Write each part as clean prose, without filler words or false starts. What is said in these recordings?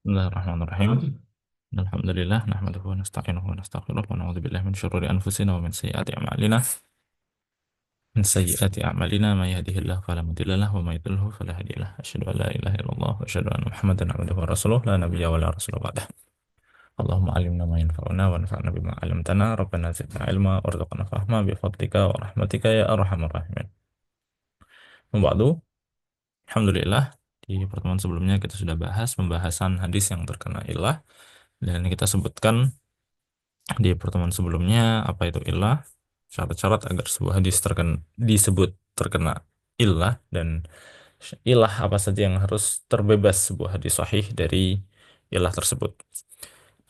Bismillahirrahmanirrahim. Alhamdulillah nahmaduhu wa nasta'inuhu wa nastaghfiruh wa na'udzu billahi min syururi anfusina wa min sayyiati a'malina. Min sayyiati a'malina may yahdihillahu fala mudilla lahu wa may yudlilhu fala hadiya lahu. Asyhadu an la ilaha illallah wa asyhadu anna Muhammadan abduhu wa rasuluh la nabiyya wa la rasula ba'dah. Allahumma 'allimna ma yanfa'una wa anfa'na bima 'allamtana. Rabbana zidna ilma warzuqna fahma bi fadlika wa rahmatika ya arhamar rahimin. Wa ba'du. Alhamdulillah di pertemuan sebelumnya kita sudah bahas pembahasan hadis yang terkena illah dan kita sebutkan di pertemuan sebelumnya apa itu illah, syarat-syarat agar sebuah hadis disebut terkena illah, dan illah apa saja yang harus terbebas sebuah hadis sahih dari illah tersebut.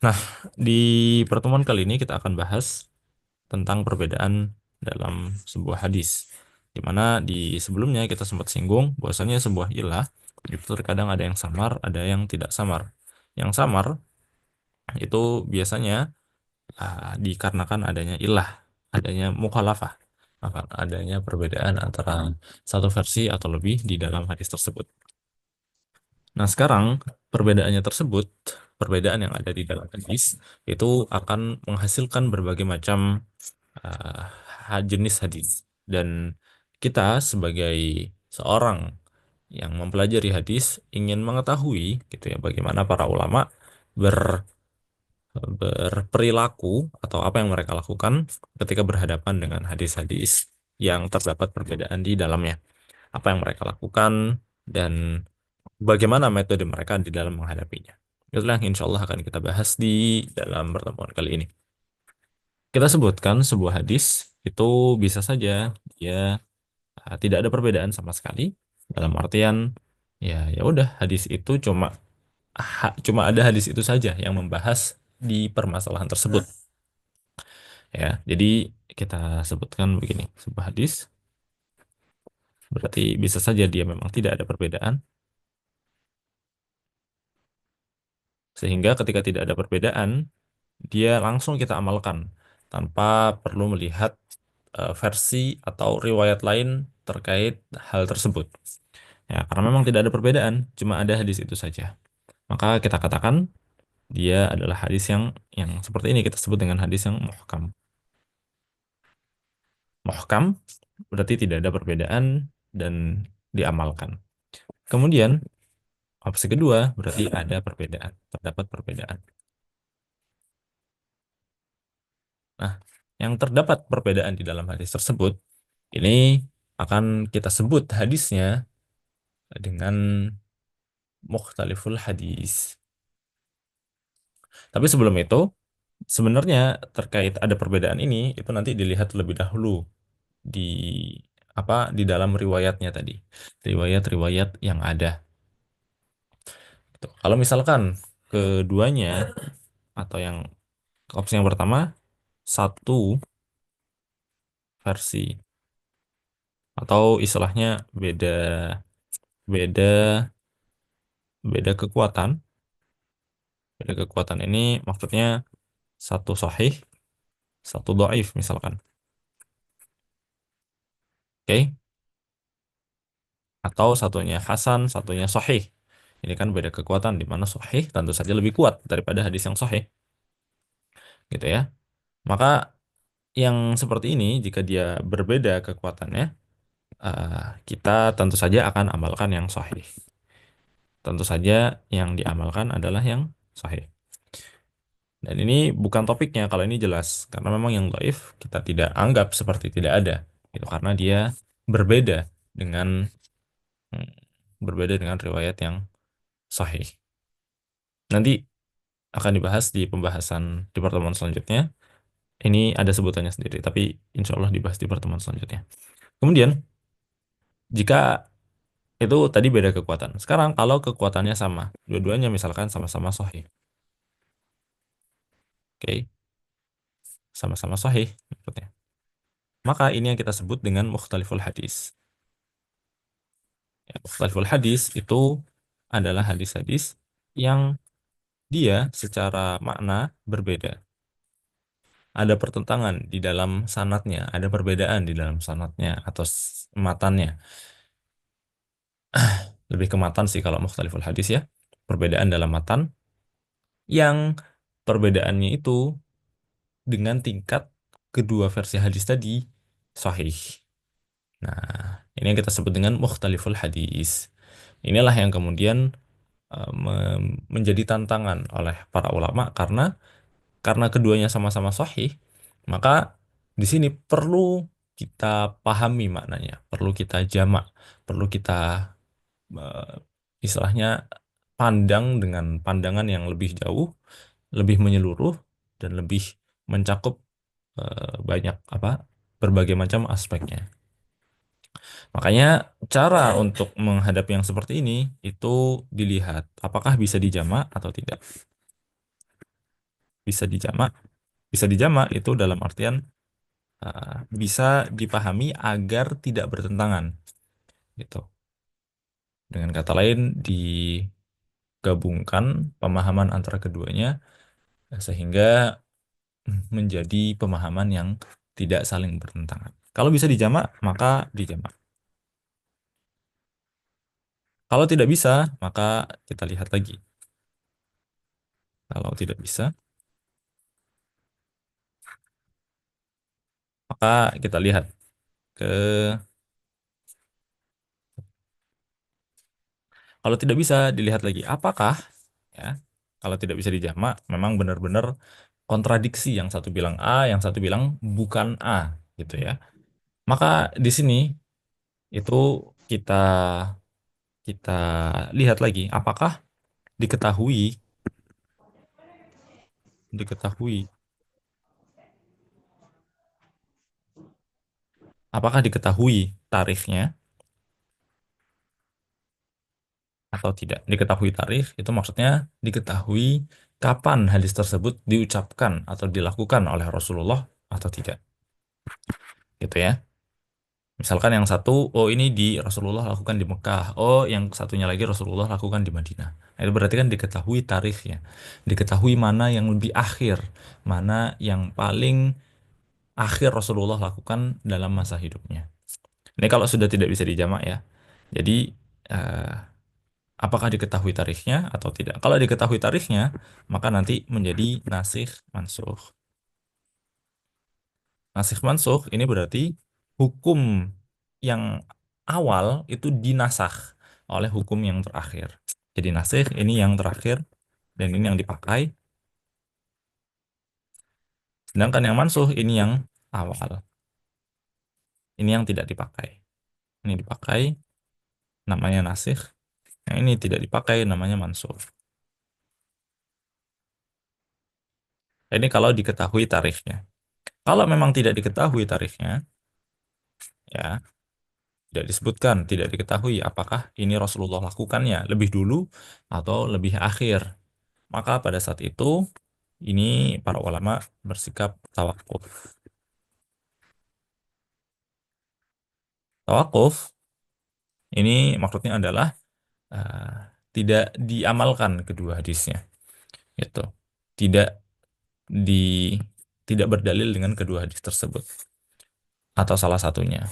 Nah, di pertemuan kali ini kita akan bahas tentang perbedaan dalam sebuah hadis, di mana di sebelumnya kita sempat singgung bahwasanya sebuah illah itu terkadang ada yang samar, ada yang tidak samar. Yang samar itu biasanya dikarenakan adanya ilah, adanya mukhalafah, maka adanya perbedaan antara satu versi atau lebih di dalam hadis tersebut. Nah, sekarang perbedaannya tersebut, perbedaan yang ada di dalam hadis itu akan menghasilkan berbagai macam jenis hadis, dan kita sebagai seorang yang mempelajari hadis ingin mengetahui gitu ya bagaimana para ulama berperilaku atau apa yang mereka lakukan ketika berhadapan dengan hadis-hadis yang terdapat perbedaan di dalamnya. Apa yang mereka lakukan dan bagaimana metode mereka di dalam menghadapinya. Itulah yang insya Allah akan kita bahas di dalam pertemuan kali ini. Kita sebutkan sebuah hadis itu bisa saja dia tidak ada perbedaan sama sekali, dalam artian ya udah hadis itu cuma ada hadis itu saja yang membahas di permasalahan tersebut. Ya, jadi kita sebutkan begini, sebuah hadis berarti bisa saja dia memang tidak ada perbedaan, sehingga ketika tidak ada perbedaan, dia langsung kita amalkan tanpa perlu melihat versi atau riwayat lain terkait hal tersebut. Ya, karena memang tidak ada perbedaan, cuma ada hadis itu saja. Maka kita katakan dia adalah hadis yang seperti ini kita sebut dengan hadis yang muhkam. Muhkam berarti tidak ada perbedaan dan diamalkan. Kemudian opsi kedua berarti ada perbedaan, terdapat perbedaan. Nah, yang terdapat perbedaan di dalam hadis tersebut ini akan kita sebut hadisnya dengan mukhtaliful hadis. Tapi sebelum itu, sebenarnya terkait ada perbedaan ini itu nanti dilihat lebih dahulu di di dalam riwayatnya tadi. Riwayat-riwayat yang ada. Tuh. Kalau misalkan keduanya atau opsi yang pertama satu versi atau istilahnya beda beda beda kekuatan. Beda kekuatan ini maksudnya satu sahih, satu dhaif misalkan. Oke? Atau satunya hasan, satunya sahih. Ini kan beda kekuatan di mana sahih tentu saja lebih kuat daripada hadis yang sahih. Gitu ya. Maka yang seperti ini jika dia berbeda kekuatannya, eh, kita tentu saja akan amalkan yang sahih. Tentu saja yang diamalkan adalah yang sahih. Dan ini bukan topiknya kalau ini jelas, karena memang yang dhaif kita tidak anggap seperti tidak ada. Itu karena dia berbeda dengan hmm, berbeda dengan riwayat yang sahih. Nanti akan dibahas di pembahasan di pertemuan selanjutnya. Ini ada sebutannya sendiri, tapi insya Allah dibahas di pertemuan selanjutnya. Kemudian, jika itu tadi beda kekuatan. Sekarang kalau kekuatannya sama, dua-duanya misalkan sama-sama sahih. Oke, sama-sama sahih maksudnya. Maka ini yang kita sebut dengan mukhtaliful hadis. Ya, mukhtaliful hadis itu adalah hadis-hadis yang dia secara makna berbeda. Ada pertentangan di dalam sanatnya, ada perbedaan di dalam sanatnya atau matannya. Lebih ke matan sih kalau mukhtaliful hadis ya. Perbedaan dalam matan yang perbedaannya itu dengan tingkat kedua versi hadis tadi sahih. Nah, ini yang kita sebut dengan mukhtaliful hadis. Inilah yang kemudian menjadi tantangan oleh para ulama karena keduanya sama-sama sahih, maka di sini perlu kita pahami maknanya, perlu kita jamak, perlu kita eh, istilahnya pandang dengan pandangan yang lebih jauh, lebih menyeluruh dan lebih mencakup banyak apa berbagai macam aspeknya. Makanya cara untuk menghadapi yang seperti ini itu dilihat apakah bisa dijamak atau tidak. Bisa dijamak, bisa dijamak itu dalam artian bisa dipahami agar tidak bertentangan gitu. Dengan kata lain digabungkan pemahaman antara keduanya sehingga menjadi pemahaman yang tidak saling bertentangan. Kalau bisa dijamak, maka dijamak. Kalau tidak bisa, maka kita lihat lagi. Kalau tidak bisa, maka kita lihat ke kalau tidak bisa dilihat lagi apakah ya kalau tidak bisa dijamak memang benar-benar kontradiksi yang satu bilang A, yang satu bilang bukan A gitu ya. Maka di sini itu kita kita lihat lagi apakah diketahui diketahui apakah diketahui tarikhnya atau tidak. Diketahui tarikh itu maksudnya diketahui kapan hadis tersebut diucapkan atau dilakukan oleh Rasulullah atau tidak. Gitu ya. Misalkan yang satu, oh ini di Rasulullah lakukan di Mekah. Oh, yang satunya lagi Rasulullah lakukan di Madinah. Nah, itu berarti kan diketahui tarikhnya. Diketahui mana yang lebih akhir. Mana yang paling akhir Rasulullah lakukan dalam masa hidupnya. Ini kalau sudah tidak bisa dijamak ya. Jadi, eh, apakah diketahui tarikhnya atau tidak? Kalau diketahui tarikhnya, maka nanti menjadi nasikh mansukh. Nasikh mansukh ini berarti hukum yang awal itu dinasakh oleh hukum yang terakhir. Jadi nasikh ini yang terakhir dan ini yang dipakai. Sedangkan yang mansukh ini yang awal. Ini yang tidak dipakai. Ini dipakai namanya nasikh. Yang ini tidak dipakai namanya mansukh. Ini kalau diketahui tarikhnya. Kalau memang tidak diketahui tarikhnya, ya tidak disebutkan, tidak diketahui apakah ini Rasulullah lakukannya lebih dulu atau lebih akhir. Maka pada saat itu ini para ulama bersikap tawakuf. Tawakuf ini maksudnya adalah eh, tidak diamalkan kedua hadisnya, gitu. Tidak di tidak berdalil dengan kedua hadis tersebut atau salah satunya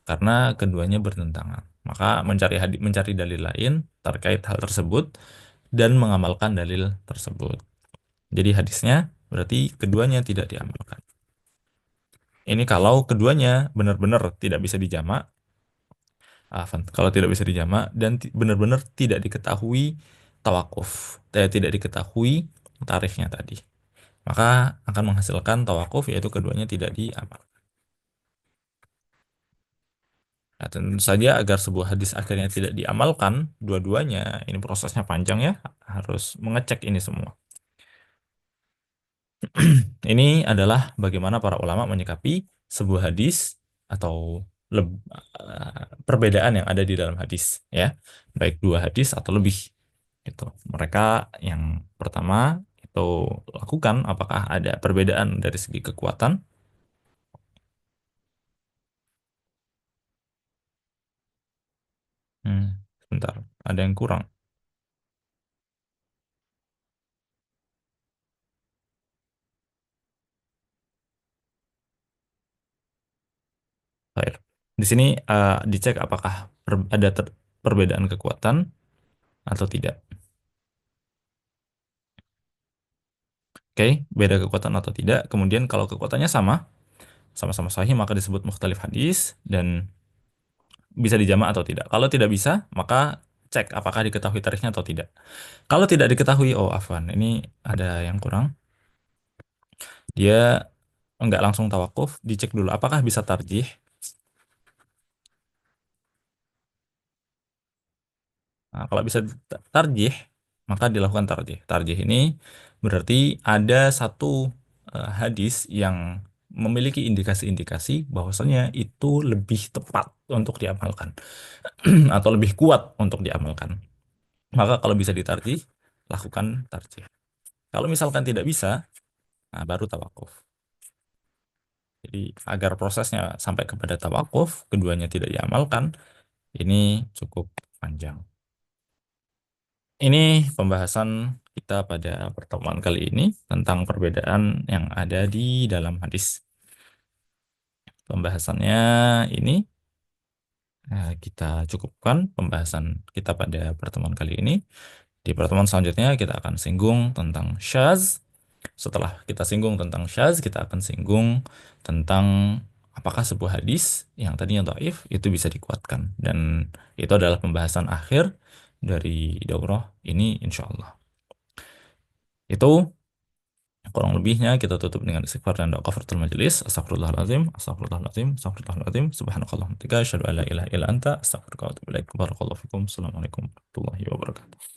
karena keduanya bertentangan. Maka mencari dalil lain terkait hal tersebut dan mengamalkan dalil tersebut. Jadi hadisnya berarti keduanya tidak diamalkan. Ini kalau keduanya benar-benar tidak bisa dijamak, kalau tidak bisa dijamak dan benar-benar tidak diketahui tawakuf, tidak diketahui tarikhnya tadi, maka akan menghasilkan tawakuf yaitu keduanya tidak diamalkan. Nah, tentu saja agar sebuah hadis akhirnya tidak diamalkan, dua-duanya ini prosesnya panjang ya, harus mengecek ini semua. Ini adalah bagaimana para ulama menyikapi sebuah hadis atau perbedaan yang ada di dalam hadis ya, baik dua hadis atau lebih gitu. Mereka yang pertama itu lakukan apakah ada perbedaan dari segi kekuatan. Hmm, sebentar, ada yang kurang. Baik. Di sini dicek apakah ada perbedaan kekuatan atau tidak. Oke, beda kekuatan atau tidak. Kemudian kalau kekuatannya sama, sama-sama sahih, maka disebut mukhtalif hadis dan bisa dijamak atau tidak. Kalau tidak bisa, maka cek apakah diketahui tarikhnya atau tidak. Kalau tidak diketahui, oh afwan, ini ada yang kurang. Dia nggak langsung tawakuf, dicek dulu apakah bisa tarjih. Nah, kalau bisa tarjih, maka dilakukan tarjih. Tarjih ini berarti ada satu hadis yang memiliki indikasi-indikasi bahwasanya itu lebih tepat untuk diamalkan atau lebih kuat untuk diamalkan. Maka kalau bisa ditarjih, lakukan tarjih. Kalau misalkan tidak bisa, nah baru tawakuf. Jadi agar prosesnya sampai kepada tawakuf, keduanya tidak diamalkan, ini cukup panjang. Ini pembahasan kita pada pertemuan kali ini tentang perbedaan yang ada di dalam hadis. Pembahasannya ini kita cukupkan pembahasan kita pada pertemuan kali ini. Di pertemuan selanjutnya kita akan singgung tentang syaz. Setelah kita singgung tentang syaz, kita akan singgung tentang apakah sebuah hadis yang tadinya dhaif itu bisa dikuatkan. Dan itu adalah pembahasan akhir dari daurah ini insya Allah. Itu kurang lebihnya kita tutup dengan istighfar dan doa kafaratul majelis. Astagfirullahaladzim, astagfirullahaladzim, astagfirullahaladzim. Subhanakallahumma wa bihamdika asyhadu an la ilaha illa anta astaghfiruka wa atubu ilaik. Barakallahu fikum. Assalamualaikum warahmatullahi wabarakatuh.